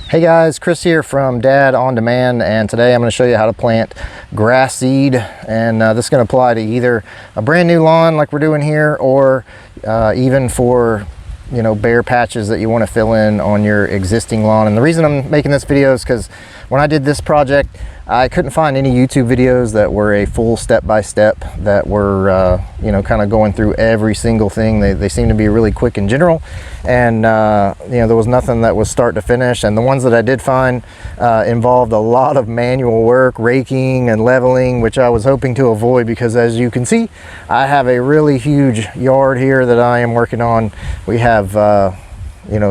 Hey guys, Chris here from Dad on Demand, and today I'm going to show you how to plant grass seed. And this is going to apply to either a brand new lawn like we're doing here, or even for bare patches that you want to fill in on your existing lawn. And the reason I'm making this video is because when I did this project, I couldn't find any YouTube videos that were a full step-by-step that were kind of going through every single thing. They seem to be really quick and general, and there was nothing that was start to finish. And the ones that I did find involved a lot of manual work, raking and leveling, which I was hoping to avoid, because as you can see, I have a really huge yard here that I am working on. We have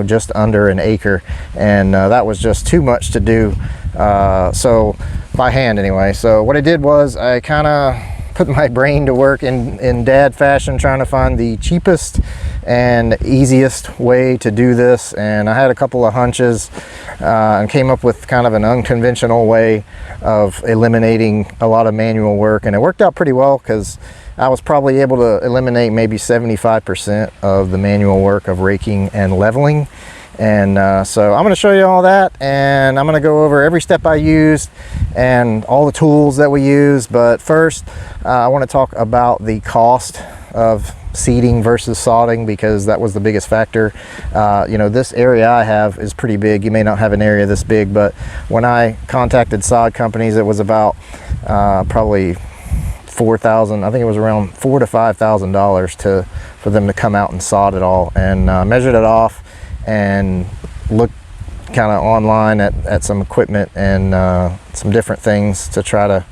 just under an acre, and that was just too much to do, so by hand anyway. So what I did was I kind of put my brain to work in dad fashion, trying to find the cheapest and easiest way to do this. And I had a couple of hunches and came up with kind of an unconventional way of eliminating a lot of manual work, and it worked out pretty well, because I was probably able to eliminate maybe 75% of the manual work of raking and leveling. And so I'm going to show you all that, and I'm going to go over every step I used and all the tools that we use. But first, I want to talk about the cost of seeding versus sodding, because that was the biggest factor. This area I have is pretty big. You may not have an area this big, but when I contacted sod companies, it was about probably $4,000. I think it was around $4,000 to $5,000 for them to come out and sod it all, and measured it off and looked kind of online at some equipment and some different things to try to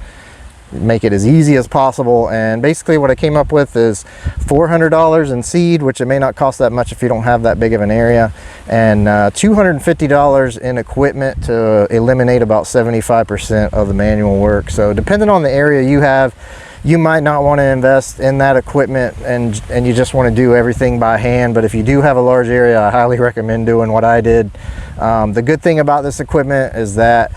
make it as easy as possible. And basically what I came up with is $400 in seed, which it may not cost that much if you don't have that big of an area, and $250 in equipment to eliminate about 75% of the manual work. So depending on the area you have, you might not want to invest in that equipment, and you just want to do everything by hand. But if you do have a large area, I highly recommend doing what I did. The good thing about this equipment is that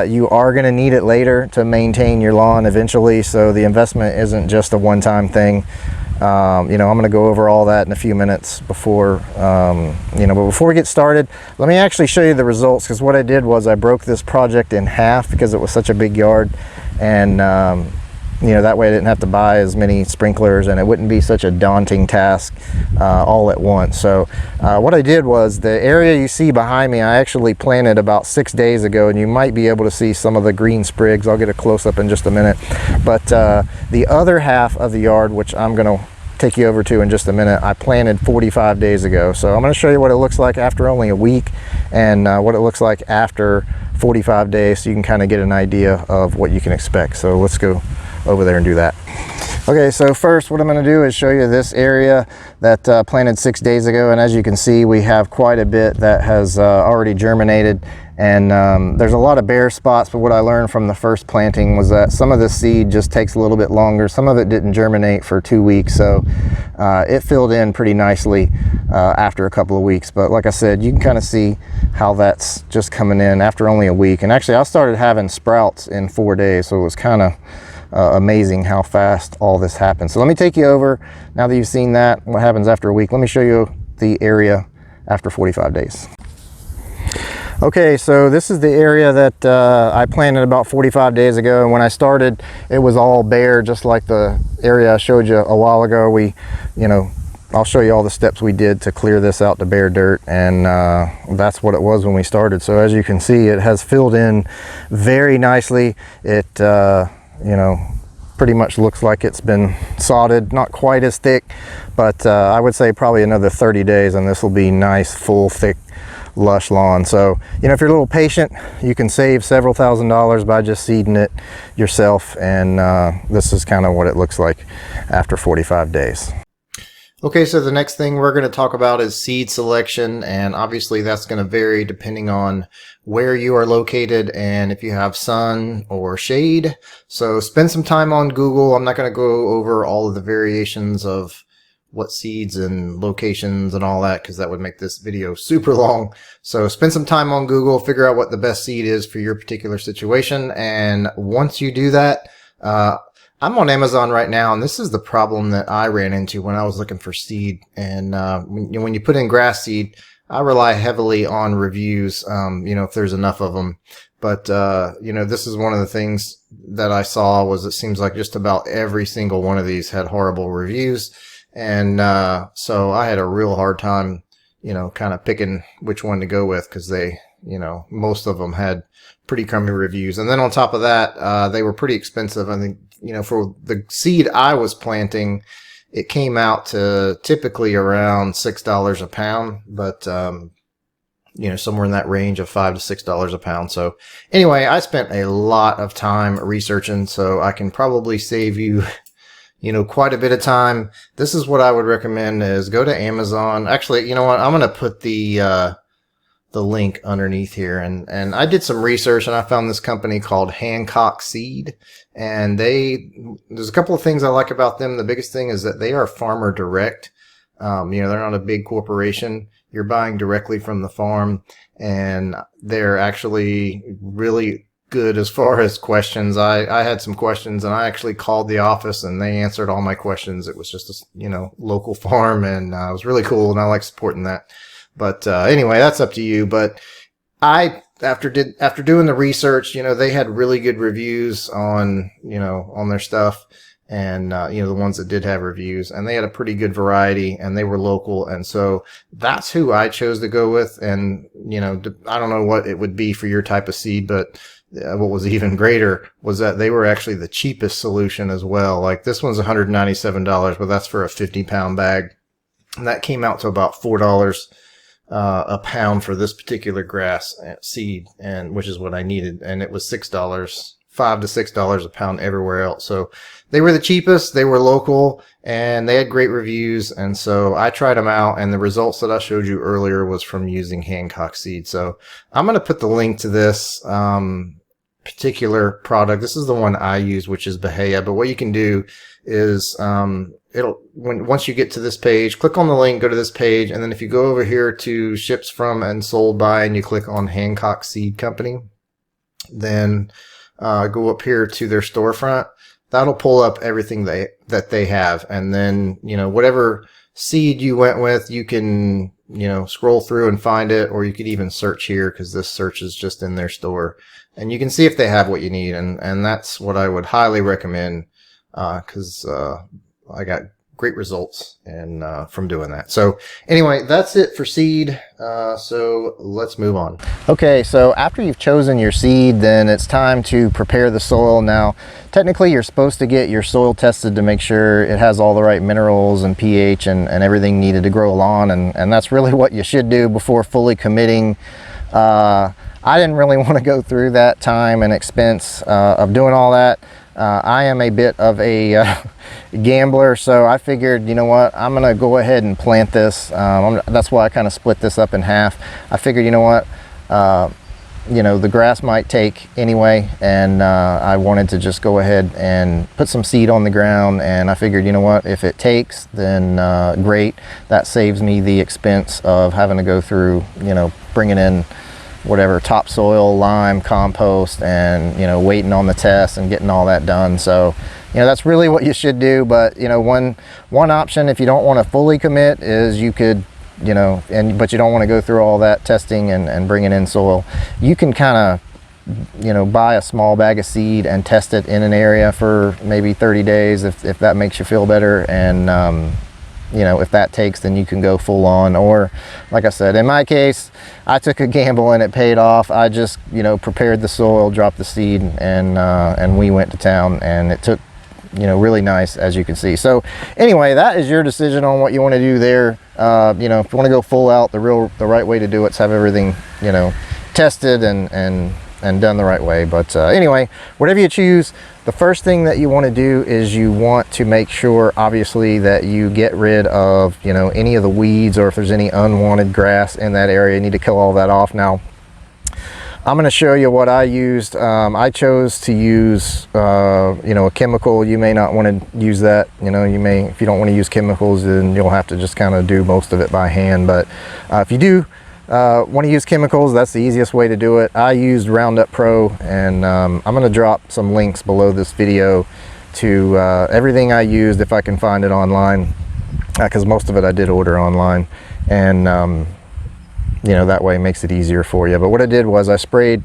you are going to need it later to maintain your lawn eventually, so the investment isn't just a one-time thing. I'm going to go over all that in a few minutes before, but before we get started, let me actually show you the results, because what I did was I broke this project in half because it was such a big yard, and that way I didn't have to buy as many sprinklers, and it wouldn't be such a daunting task all at once. So what I did was, the area you see behind me, I actually planted about 6 days ago, and you might be able to see some of the green sprigs. I'll get a close-up in just a minute. But the other half of the yard, which I'm going to take you over to in just a minute, I planted 45 days ago. So I'm going to show you what it looks like after only a week, and what it looks like after 45 days, so you can kind of get an idea of what you can expect. So let's go over there and do that. Okay, so first what I'm going to do is show you this area that planted 6 days ago, and as you can see, we have quite a bit that has already germinated, and there's a lot of bare spots. But what I learned from the first planting was that some of the seed just takes a little bit longer. Some of it didn't germinate for 2 weeks, so it filled in pretty nicely after a couple of weeks. But like I said, you can kind of see how that's just coming in after only a week. And actually I started having sprouts in 4 days, so it was kind of amazing how fast all this happened. So let me take you over, now that you've seen that, what happens after a week. Let me show you the area after 45 days. Okay, so this is the area that I planted about 45 days ago, and when I started, it was all bare, just like the area I showed you a while ago. I'll show you all the steps we did to clear this out to bare dirt, and that's what it was when we started. So as you can see, it has filled in very nicely. It pretty much looks like it's been sodded, not quite as thick, but I would say probably another 30 days and this will be nice, full, thick, lush lawn. So if you're a little patient, you can save several $1,000s by just seeding it yourself, and this is kind of what it looks like after 45 days. Okay, so the next thing we're going to talk about is seed selection, and obviously that's going to vary depending on where you are located and if you have sun or shade. So spend some time on Google. I'm not going to go over all of the variations of what seeds and locations and all that, because that would make this video super long. So spend some time on Google, figure out what the best seed is for your particular situation, and once you do that, I'm on Amazon right now, and this is the problem that I ran into when I was looking for seed. And when you put in grass seed, I rely heavily on reviews, if there's enough of them. But, this is one of the things that I saw was it seems like just about every single one of these had horrible reviews. And, so I had a real hard time, kind of picking which one to go with because they, most of them had pretty crummy reviews. And then on top of that, they were pretty expensive. I think, for the seed I was planting, it came out to typically around $6 a pound, but, somewhere in that range of $5 to $6 a pound. So anyway, I spent a lot of time researching, so I can probably save you, quite a bit of time. This is what I would recommend is go to Amazon. Actually, you know what? I'm going to put the link underneath here. And I did some research and I found this company called Hancock Seed. And there's a couple of things I like about them. The biggest thing is that they are farmer direct. They're not a big corporation. You're buying directly from the farm, and they're actually really good as far as questions. I had some questions and I actually called the office and they answered all my questions. It was just a, local farm, and it was really cool, and I like supporting that. But, anyway, that's up to you. But after doing the research, they had really good reviews on their stuff. And, the ones that did have reviews, and they had a pretty good variety, and they were local. And so that's who I chose to go with. And, I don't know what it would be for your type of seed, but what was even greater was that they were actually the cheapest solution as well. Like this one's $197, but that's for a 50-pound bag. And that came out to about $4 a pound for this particular grass seed, and which is what I needed. And it was $6, $5 to $6 a pound everywhere else. So they were the cheapest, they were local, and they had great reviews. And so I tried them out, and the results that I showed you earlier was from using Hancock Seed. So I'm going to put the link to this particular product. This is the one I use, which is Bahia. But what you can do is once you get to this page, click on the link, go to this page, and then if you go over here to ships from and sold by, and you click on Hancock Seed Company, then go up here to their storefront. That'll pull up everything that they have. And then, whatever seed you went with, you can, scroll through and find it, or you could even search here because this search is just in their store. And you can see if they have what you need. And that's what I would highly recommend because I got great results and from doing that. So anyway, that's it for seed. So let's move on. Okay, so after you've chosen your seed, then it's time to prepare the soil. Now, technically you're supposed to get your soil tested to make sure it has all the right minerals and pH and everything needed to grow a lawn, and that's really what you should do before fully committing. I didn't really want to go through that time and expense of doing all that. I am a bit of a gambler, so I figured, you know what, I'm gonna go ahead and plant this. That's why I kind of split this up in half. I figured, you know what, the grass might take anyway, and I wanted to just go ahead and put some seed on the ground, and I figured, you know what, if it takes, then great. That saves me the expense of having to go through, bringing in whatever topsoil, lime, compost, and waiting on the test and getting all that done. So that's really what you should do. But one option, if you don't want to fully commit, is you could but you don't want to go through all that testing and bringing in soil, you can kind of buy a small bag of seed and test it in an area for maybe 30 days if that makes you feel better. And if that takes, then you can go full on. Or like I said, in my case, I took a gamble and it paid off. I just prepared the soil, dropped the seed, and we went to town, and it took really nice, as you can see. So anyway, that is your decision on what you want to do there. If you want to go full out, the right way to do it is have everything tested and done the right way. But anyway, whatever you choose, the first thing that you want to do is you want to make sure, obviously, that you get rid of any of the weeds, or if there's any unwanted grass in that area, you need to kill all that off. Now, I'm going to show you what I used. I chose to use a chemical. You may not want to use that. If you don't want to use chemicals, then you'll have to just kind of do most of it by hand. But if you do want to use chemicals, that's the easiest way to do it. I used Roundup Pro, and I'm going to drop some links below this video to everything I used, if I can find it online, because most of it I did order online. And you know, that way it makes it easier for you. But what I did was I sprayed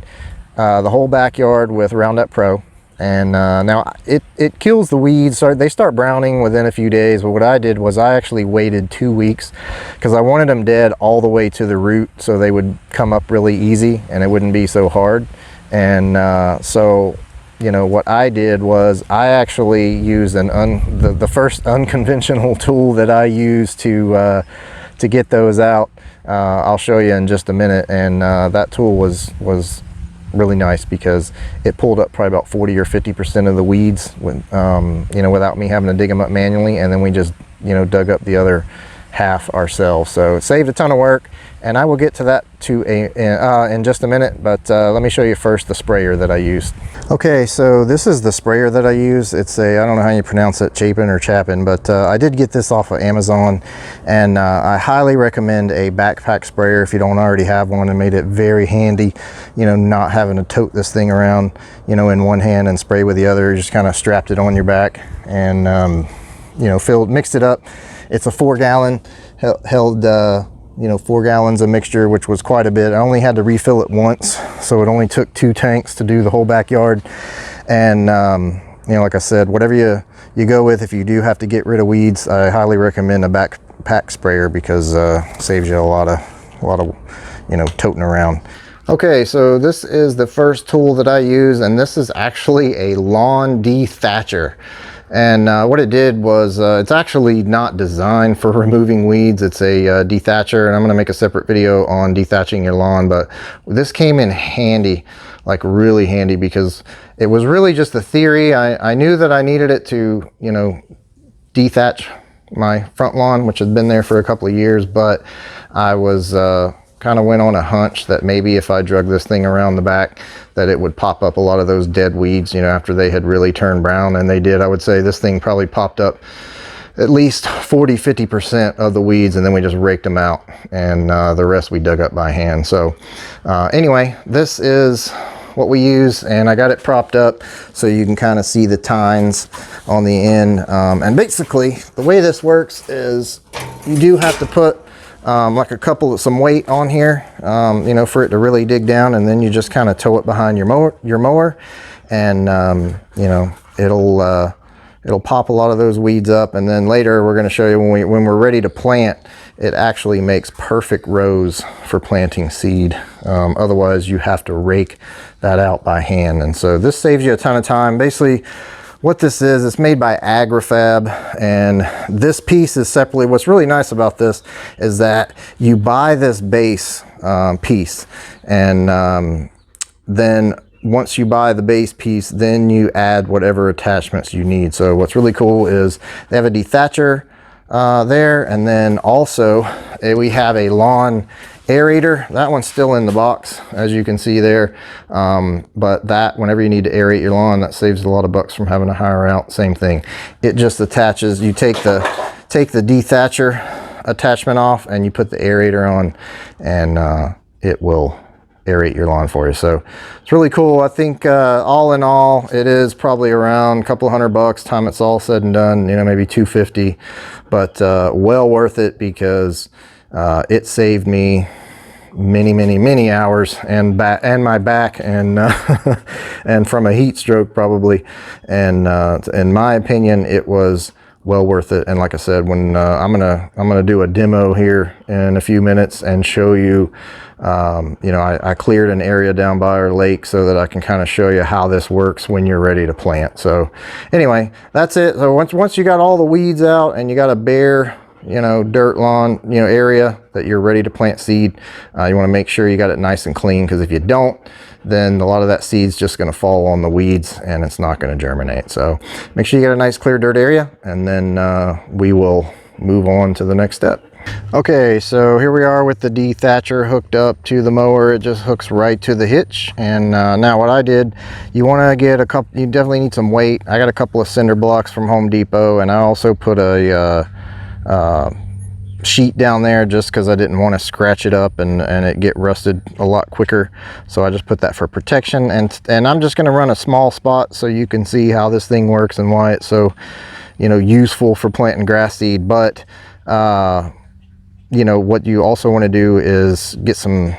the whole backyard with Roundup Pro, and now it kills the weeds. So they start browning within a few days, but what I did was I actually waited 2 weeks because I wanted them dead all the way to the root, so they would come up really easy and it wouldn't be so hard. And so, you know, what I did was I actually used the first unconventional tool that I used to get those out. I'll show you in just a minute. And that tool was really nice because it pulled up probably about 40 or 50% of the weeds with, you know, without me having to dig them up manually. And then we just, you know, dug up the other half ourselves. So it saved a ton of work, and I will get to that in just a minute, but let me show you first the sprayer that I used. Okay, so this is the sprayer that I use. It's a, I don't know how you pronounce it, Chapin or Chapin, but I did get this off of Amazon, and I highly recommend a backpack sprayer if you don't already have one. It made it very handy, you know, not having to tote this thing around, you know, in one hand and spray with the other. You just kind of strapped it on your back and, you know, mixed it up. It's a 4-gallon, held, you know, 4 gallons of mixture, which was quite a bit. I only had to refill it once, so it only took 2 tanks to do the whole backyard. And, you know, like I said, whatever you go with, if you do have to get rid of weeds, I highly recommend a backpack sprayer because saves you a lot of, you know, toting around. Okay, so this is the first tool that I use, and this is actually a lawn dethatcher. And what it did was, it's actually not designed for removing weeds. It's a dethatcher, and I'm going to make a separate video on dethatching your lawn. But this came in handy, like really handy, because it was really just a theory. I knew that I needed it to, you know, dethatch my front lawn, which had been there for a couple of years, but I was kind of went on a hunch that maybe if I drug this thing around the back that it would pop up a lot of those dead weeds, you know, after they had really turned brown. And they did. I would say this thing probably popped up at least 40-50% of the weeds, and then we just raked them out, and the rest we dug up by hand. So anyway, this is what we use, and I got it propped up so you can kind of see the tines on the end. And basically the way this works is you do have to put like some weight on here, you know, for it to really dig down, and then you just kind of tow it behind your mower, and you know, it'll pop a lot of those weeds up. And then later we're going to show you when we're ready to plant, it actually makes perfect rows for planting seed. Otherwise you have to rake that out by hand, and so this saves you a ton of time. Basically what this is, it's made by Agrifab, and this piece is separately. What's really nice about this is that you buy this base piece, and then once you buy the base piece, then you add whatever attachments you need. So what's really cool is they have a dethatcher there, and then also we have a lawn aerator. That one's still in the box, as you can see there, but that, whenever you need to aerate your lawn, that saves a lot of bucks from having to hire out. Same thing, it just attaches. You take the dethatcher attachment off and you put the aerator on, and it will aerate your lawn for you. So it's really cool. I think all in all it is probably around a couple $100 time it's all said and done, you know, maybe $250, but well worth it, because it saved me many hours and my back, and and from a heat stroke probably, and in my opinion it was well worth it. And like I said, when I'm gonna do a demo here in a few minutes and show you, you know, I cleared an area down by our lake so that I can kind of show you how this works when you're ready to plant. So anyway, that's it. So once you got all the weeds out and you got a bare, you know, dirt lawn, you know, area that you're ready to plant seed, you want to make sure you got it nice and clean, because if you don't, then a lot of that seed's just going to fall on the weeds and it's not going to germinate. So make sure you got a nice clear dirt area, and then we will move on to the next step. Okay, so here we are with the dethatcher hooked up to the mower. It just hooks right to the hitch. And now what I did, you want to get you definitely need some weight. I got a couple of cinder blocks from Home Depot, and I also put a sheet down there just because I didn't want to scratch it up and it get rusted a lot quicker. So I just put that for protection, and I'm just going to run a small spot so you can see how this thing works and why it's so, you know, useful for planting grass seed. But you know, what you also want to do is get some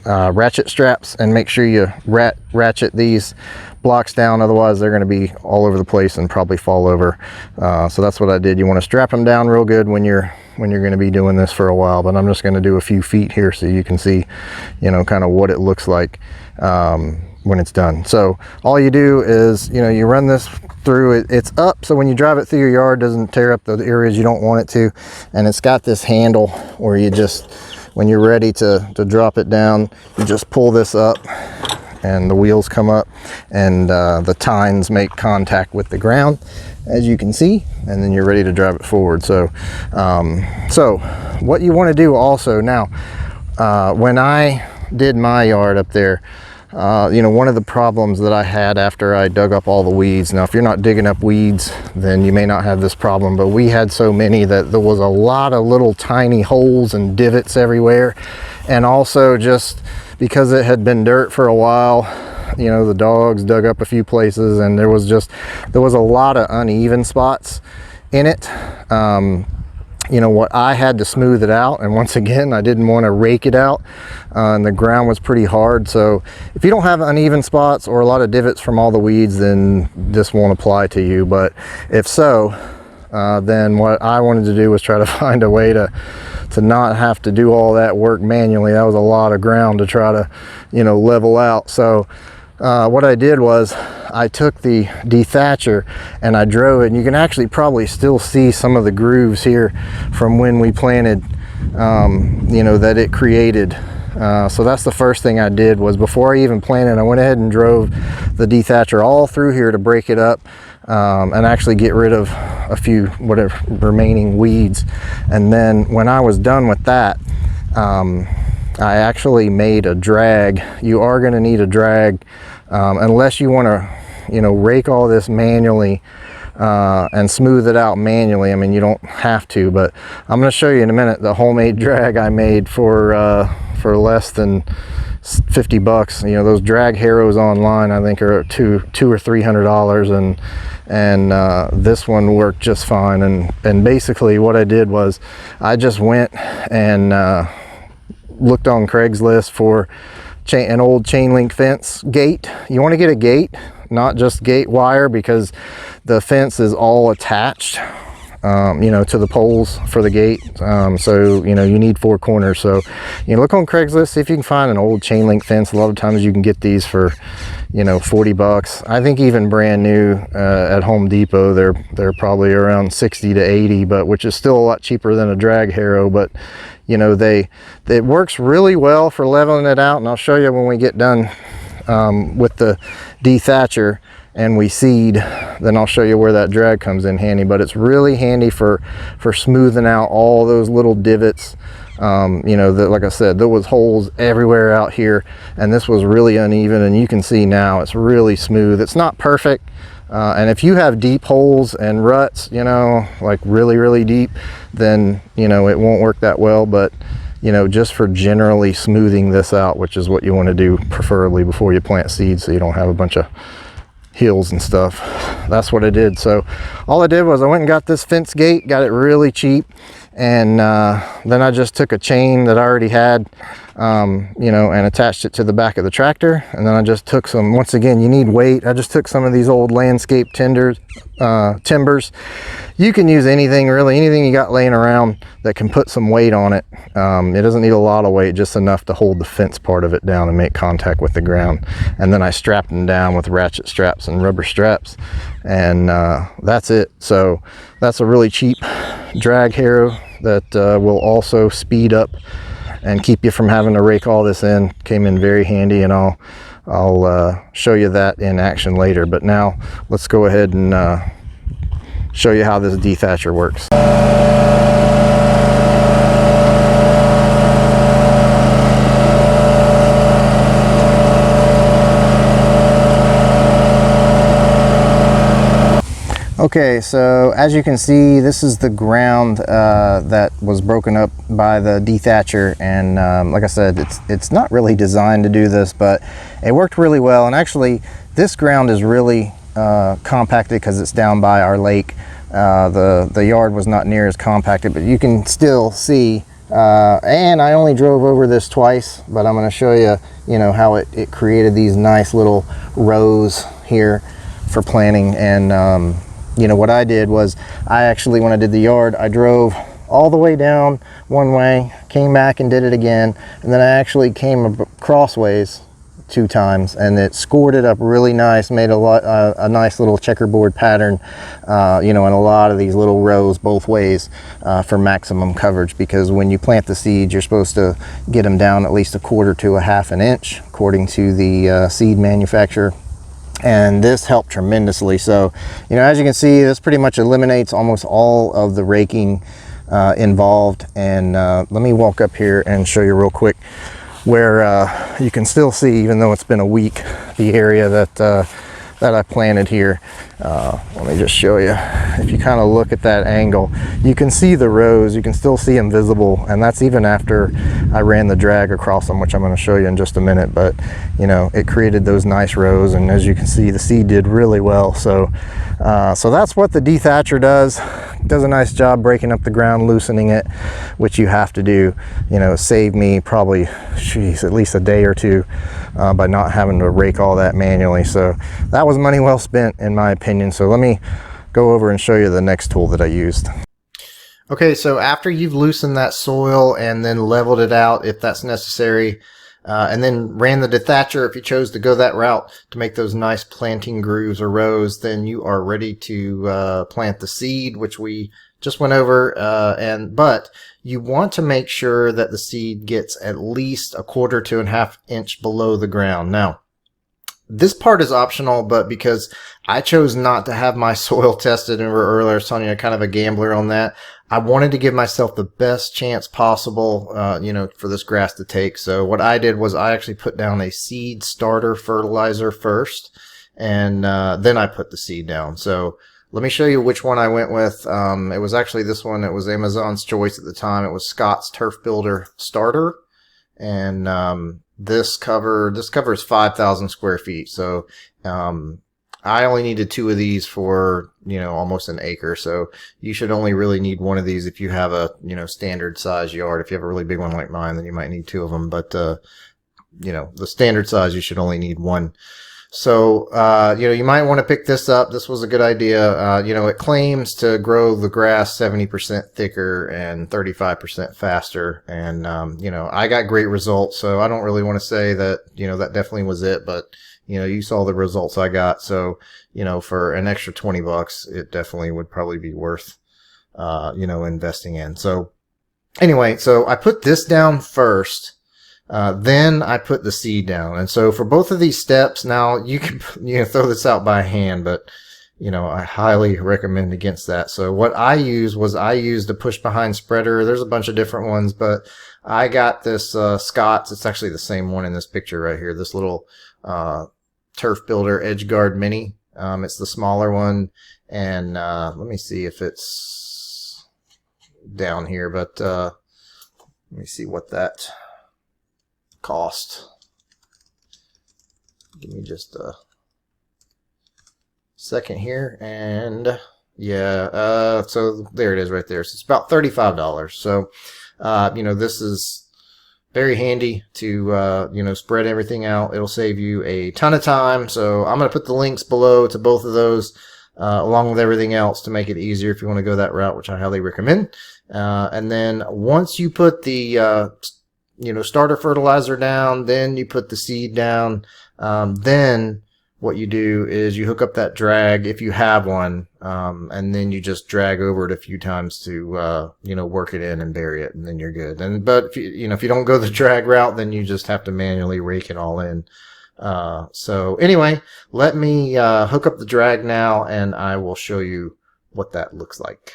ratchet straps and make sure you ratchet these blocks down, otherwise they're going to be all over the place and probably fall over. So that's what I did. You want to strap them down real good when you're going to be doing this for a while, but I'm just going to do a few feet here so you can see, you know, kind of what it looks like when it's done. So all you do is, you know, you run this through it. It's up, so when you drive it through your yard, it doesn't tear up the areas you don't want it to. And it's got this handle where you just, when you're ready to drop it down, you just pull this up and the wheels come up, and the tines make contact with the ground, as you can see, and then you're ready to drive it forward. So so what you want to do also now, when I did my yard up there, you know, one of the problems that I had after I dug up all the weeds, now if you're not digging up weeds, then you may not have this problem, but we had so many that there was a lot of little tiny holes and divots everywhere. And also just because it had been dirt for a while, you know, the dogs dug up a few places, and there was a lot of uneven spots in it. You know what, I had to smooth it out, and once again, I didn't want to rake it out, and the ground was pretty hard. So if you don't have uneven spots or a lot of divots from all the weeds, then this won't apply to you. But if so, then what I wanted to do was try to find a way to not have to do all that work manually. That was a lot of ground to try to, you know, level out. So what I did was I took the dethatcher and I drove it, and you can actually probably still see some of the grooves here from when we planted, you know, that it created. So that's the first thing I did, was before I even planted, I went ahead and drove the dethatcher all through here to break it up, and actually get rid of a few whatever remaining weeds. And then when I was done with that, I actually made a drag. You are going to need a drag, unless you want to, you know, rake all this manually and smooth it out manually. I mean, you don't have to, but I'm going to show you in a minute the homemade drag I made for less than 50 bucks. You know, those drag harrows online I think are $200 or $300, and this one worked just fine. And basically what I did was I just went and looked on Craigslist for an old chain link fence gate. You want to get a gate, not just gate wire, because the fence is all attached, you know, to the poles for the gate. So, you know, you need 4 corners. So, you know, look on Craigslist, see if you can find an old chain link fence. A lot of times you can get these for, you know, 40 bucks. I think even brand new at Home Depot, they're probably around 60 to 80, but which is still a lot cheaper than a drag harrow. But, you know, it works really well for leveling it out, and I'll show you when we get done with the dethatcher and we seed, then I'll show you where that drag comes in handy. But it's really handy for smoothing out all those little divots. You know, like I said, there was holes everywhere out here, and this was really uneven, and you can see now it's really smooth. It's not perfect, and if you have deep holes and ruts, you know, like really deep, then, you know, it won't work that well. But, you know, just for generally smoothing this out, which is what you want to do preferably before you plant seeds, so you don't have a bunch of hills and stuff. That's what I did. So all I did was I went and got this fence gate, got it really cheap, and then I just took a chain that I already had, you know, and attached it to the back of the tractor. And then I just took some, once again, you need weight. I just took some of these old landscape timbers. You can use anything, really, anything you got laying around that can put some weight on it. It doesn't need a lot of weight, just enough to hold the fence part of it down and make contact with the ground. And then I strapped them down with ratchet straps and rubber straps, and that's it. So that's a really cheap drag harrow that will also speed up and keep you from having to rake all this in. Came in very handy, and I'll show you that in action later. But now let's go ahead and show you how this dethatcher works. Okay, so as you can see, this is the ground that was broken up by the dethatcher, and like I said, it's not really designed to do this, but it worked really well. And actually, this ground is really compacted because it's down by our lake. The yard was not near as compacted, but you can still see And I only drove over this twice, but I'm going to show you, you know, how it created these nice little rows here for planting. And you know, what I did was, I actually, when I did the yard, I drove all the way down one way, came back and did it again, and then I actually came crossways 2 times, and it scored it up really nice, made a nice little checkerboard pattern, you know, in a lot of these little rows both ways, for maximum coverage, because when you plant the seeds, you're supposed to get them down at least 1/4 to 1/2 an inch according to the seed manufacturer. And this helped tremendously. So, you know, as you can see, this pretty much eliminates almost all of the raking involved. And let me walk up here and show you real quick where you can still see, even though it's been a week, the area that that I planted here. Let me just show you. If you kind of look at that angle, you can see the rows, you can still see them visible, and that's even after I ran the drag across them, which I'm going to show you in just a minute. But you know, it created those nice rows, and as you can see, the seed did really well. So so that's what the dethatcher does. It does a nice job breaking up the ground, loosening it, which you have to do. You know, it saved me probably, geez, at least a day or two by not having to rake all that manually. So that was money well spent, in my opinion. So let me go over and show you the next tool that I used. Okay, so after you've loosened that soil and then leveled it out if that's necessary, and then ran the dethatcher if you chose to go that route to make those nice planting grooves or rows, then you are ready to plant the seed, which we just went over. But you want to make sure that the seed gets at least 1/4 to 1/2 inch below the ground. Now, this part is optional, but because I chose not to have my soil tested, and earlier I was telling you I'm kind of a gambler on that, I wanted to give myself the best chance possible, you know, for this grass to take. So what I did was I actually put down a seed starter fertilizer first, and then I put the seed down. So let me show you which one I went with. It was actually this one. It was Amazon's choice at the time. It was Scott's Turf Builder Starter, and this covers 5,000 square feet. So I only needed 2 of these for, you know, almost an acre. So you should only really need 1 of these if you have a, you know, standard size yard. If you have a really big one like mine, then you might need 2 of them. But you know, the standard size, you should only need 1. So, you know, you might want to pick this up. This was a good idea. You know, it claims to grow the grass 70% thicker and 35% faster. And, you know, I got great results. So I don't really want to say that, you know, that definitely was it. But, you know, you saw the results I got. So, you know, for an extra $20, it definitely would probably be worth, you know, investing in. So anyway, so I put this down first. Then I put the seed down. And so for both of these steps, now you can, you know, throw this out by hand, but, you know, I highly recommend against that. So what I used was I used a push behind spreader. There's a bunch of different ones, but I got this, Scott's. It's actually the same one in this picture right here. This little, Turf Builder Edge Guard Mini. It's the smaller one. And, let me see if it's down here, but, let me see what that cost. Give me just a second here, and yeah, so there it is right there. So it's about $35. So you know, this is very handy to you know, spread everything out. It'll save you a ton of time. So I'm going to put the links below to both of those, along with everything else, to make it easier if you want to go that route, which I highly recommend. And then once you put the you know, starter fertilizer down, then you put the seed down. Then what you do is you hook up that drag if you have one, and then you just drag over it a few times to you know, work it in and bury it, and then you're good. And but if you know, if you don't go the drag route, then you just have to manually rake it all in. So anyway, let me hook up the drag now, and I will show you what that looks like.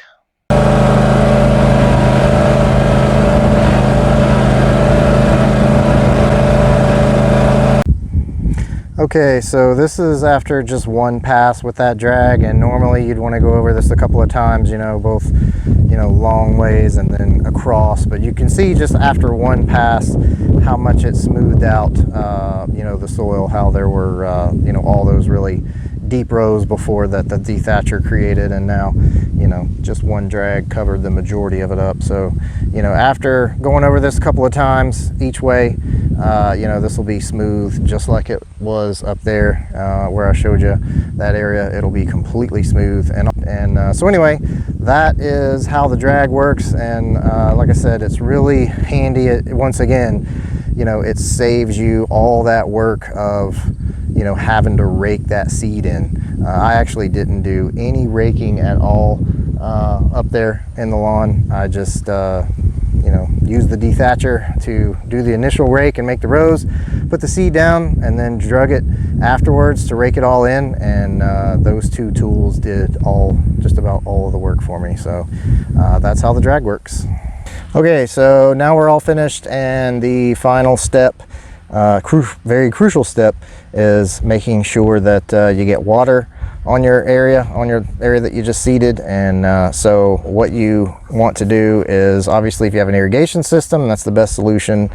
Okay, so this is after just one pass with that drag, and normally you'd want to go over this a couple of times, you know, both, you know, long ways and then across. But you can see just after one pass how much it smoothed out, you know, the soil, how there were, you know, all those really deep rows before that the dethatcher created. And now, you know, just one drag covered the majority of it up. So, you know, after going over this a couple of times each way, you know, this will be smooth just like it was up there where I showed you that area. It'll be completely smooth. And so anyway, that is how the drag works. And like I said, it's really handy. Once again, you know, it saves you all that work of, you know, having to rake that seed in. I actually didn't do any raking at all up there in the lawn. I just, you know, used the dethatcher to do the initial rake and make the rows, put the seed down, and then drug it afterwards to rake it all in. And those two tools did just about all of the work for me. So that's how the drag works. Okay, so now we're all finished, and the final step, very crucial step, is making sure that you get water on your area that you just seeded. And so what you want to do is, obviously, if you have an irrigation system, that's the best solution.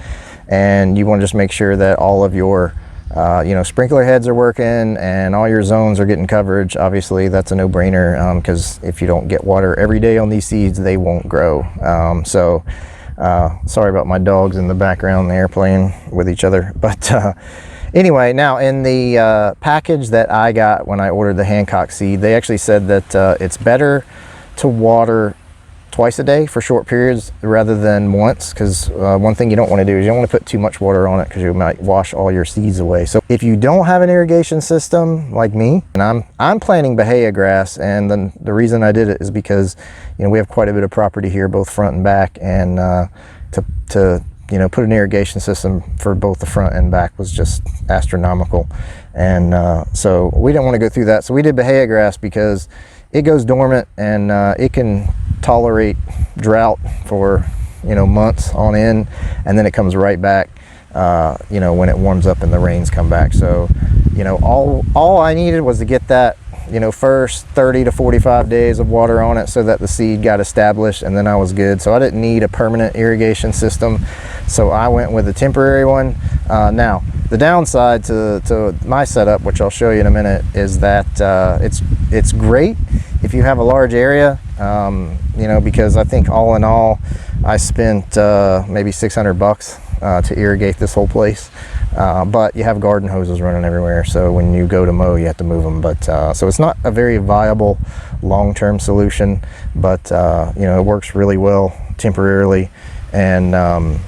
And you want to just make sure that all of your you know, sprinkler heads are working and all your zones are getting coverage. Obviously, that's a no-brainer, because if you don't get water every day on these seeds, they won't grow. So sorry about my dogs in the background there playing with each other. But anyway, now in the package that I got when I ordered the Hancock seed, they actually said that it's better to water twice a day for short periods rather than once, because one thing you don't want to do is you don't want to put too much water on it, because you might wash all your seeds away. So if you don't have an irrigation system like me, and I'm planting bahia grass, and then the reason I did it is because, you know, we have quite a bit of property here, both front and back, and to you know, put an irrigation system for both the front and back was just astronomical. And so we didn't want to go through that, so we did bahia grass because it goes dormant, and it can tolerate drought for, you know, months on end, and then it comes right back, you know, when it warms up and the rains come back. So, you know, all I needed was to get that, you know, first 30 to 45 days of water on it so that the seed got established, and then I was good. So I didn't need a permanent irrigation system, so I went with a temporary one. Now the downside to my setup, which I'll show you in a minute, is that it's great if you have a large area, you know, because I think all in all I spent maybe 600 bucks to irrigate this whole place. But you have garden hoses running everywhere, so when you go to mow, you have to move them. But so it's not a very viable long-term solution, but you know, it works really well temporarily. And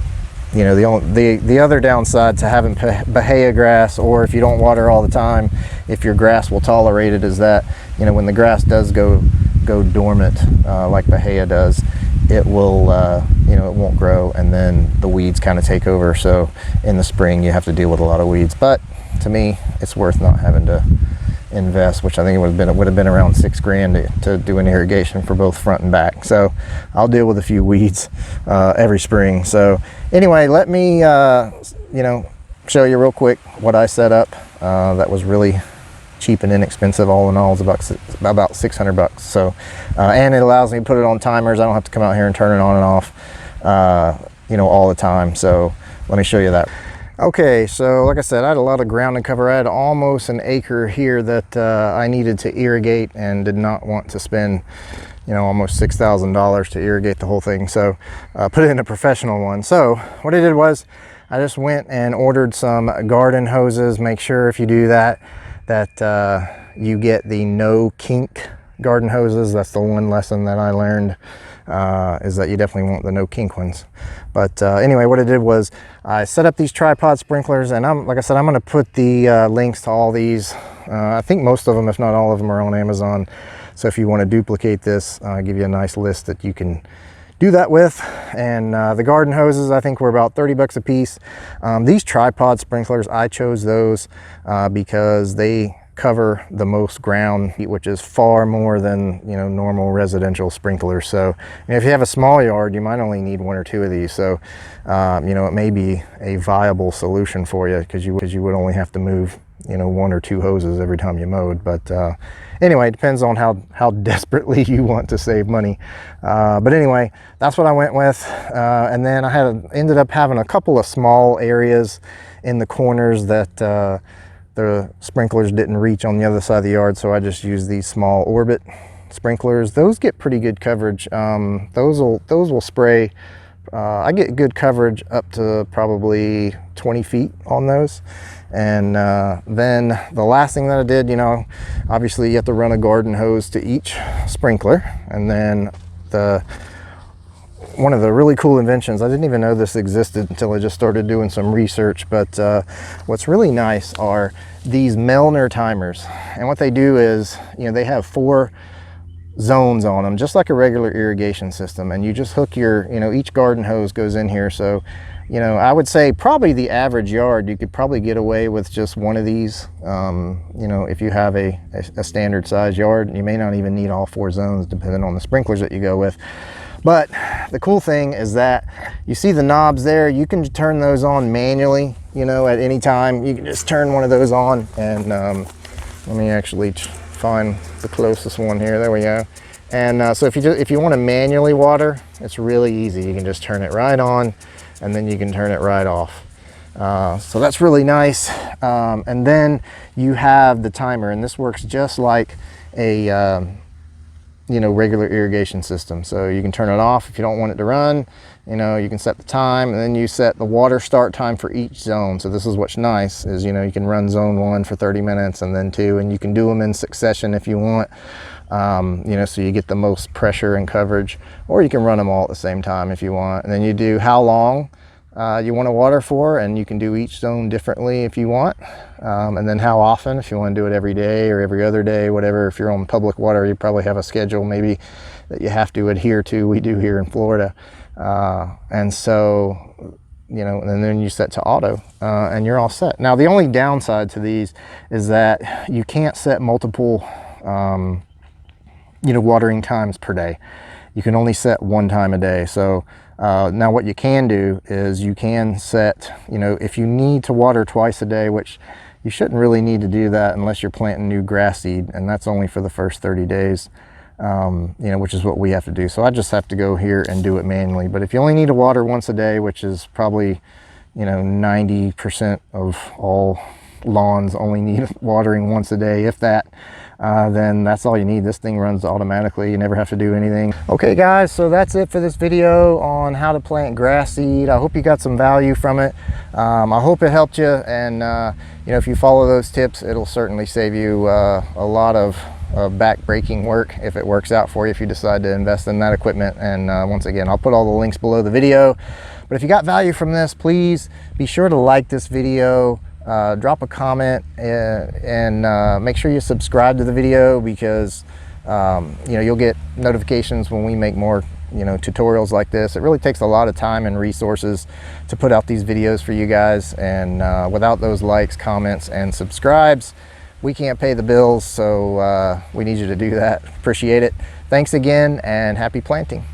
you know, the other downside to having bahia grass, or if you don't water all the time, if your grass will tolerate it, is that, you know, when the grass does go dormant, like bahia does, it will you know, it won't grow, and then the weeds kind of take over. So in the spring you have to deal with a lot of weeds. But to me, it's worth not having to invest, which I think it would have been around $6,000 to do an irrigation for both front and back. So I'll deal with a few weeds every spring. So anyway, let me you know, show you real quick what I set up. That was really cheap and inexpensive. All in all, it's about 600 bucks. So and it allows me to put it on timers. I don't have to come out here and turn it on and off, you know, all the time. So let me show you that. Okay, so like I said, I had a lot of ground to cover. I had almost an acre here that I needed to irrigate, and did not want to spend, you know, almost $6,000 to irrigate the whole thing. So put it in a professional one. So what I did was I just went and ordered some garden hoses. Make sure if you do that you get the no kink garden hoses. That's the one lesson that I learned, is that you definitely want the no kink ones. But anyway, what I did was I set up these tripod sprinklers, and like I said, I'm going to put the links to all these. I think most of them, if not all of them, are on Amazon. So if you want to duplicate this, I'll give you a nice list that you can do that with. And the garden hoses, I think, were about 30 bucks a piece. These tripod sprinklers, I chose those because they cover the most ground, which is far more than, you know, normal residential sprinklers. So, and if you have a small yard, you might only need one or two of these. So you know, it may be a viable solution for you, because you would only have to move, you know, one or two hoses every time you mowed. But anyway, it depends on how desperately you want to save money. But anyway, that's what I went with. And then I ended up having a couple of small areas in the corners that the sprinklers didn't reach on the other side of the yard, so I just used these small Orbit sprinklers, those get pretty good coverage. Those will spray. I get good coverage up to probably 20 feet on those. And then the last thing that I did, you know, obviously you have to run a garden hose to each sprinkler. And then one of the really cool inventions, I didn't even know this existed until I just started doing some research, but what's really nice are these Mellner timers. And what they do is, you know, they have 4 zones on them, just like a regular irrigation system, and you just hook your, you know, each garden hose goes in here. So, you know, I would say probably the average yard, you could probably get away with just one of these. You know, if you have a standard size yard, you may not even need all 4 zones depending on the sprinklers that you go with. But the cool thing is that you see the knobs there, you can turn those on manually, you know, at any time. You can just turn one of those on, and let me actually find the closest one here. There we go. And so if you want to manually water, it's really easy. You can just turn it right on, and then you can turn it right off. So that's really nice. And then you have the timer, and this works just like a you know, regular irrigation system. So you can turn it off if you don't want it to run. You know, you can set the time, and then you set the water start time for each zone. So this is what's nice is, you know, you can run zone 1 for 30 minutes and then 2, and you can do them in succession if you want. You know, so you get the most pressure and coverage, or you can run them all at the same time if you want. And then you do how long you want to water for, and you can do each zone differently if you want. And then how often, if you want to do it every day or every other day, whatever. If you're on public water, you probably have a schedule maybe that you have to adhere to. We do here in Florida. And so, you know, and then you set to auto, and you're all set. Now, the only downside to these is that you can't set multiple you know, watering times per day. You can only set 1 time a day. So now what you can do is you can set, you know, if you need to water twice a day, which you shouldn't really need to do that unless you're planting new grass seed, and that's only for the first 30 days, you know, which is what we have to do. So I just have to go here and do it manually. But if you only need to water once a day, which is probably, you know, 90% of all lawns only need watering once a day, if that, then that's all you need. This thing runs automatically. You never have to do anything. Okay guys, so that's it for this video on how to plant grass seed. I hope you got some value from it. I hope it helped you, and you know, if you follow those tips, it'll certainly save you a lot of back-breaking work if it works out for you, if you decide to invest in that equipment. And once again, I'll put all the links below the video. But if you got value from this, please be sure to like this video. Drop a comment, and make sure you subscribe to the video, because you know, you'll get notifications when we make more, you know, tutorials like this. It really takes a lot of time and resources to put out these videos for you guys, and without those likes, comments, and subscribes, we can't pay the bills. So we need you to do that. Appreciate it. Thanks again, and happy planting.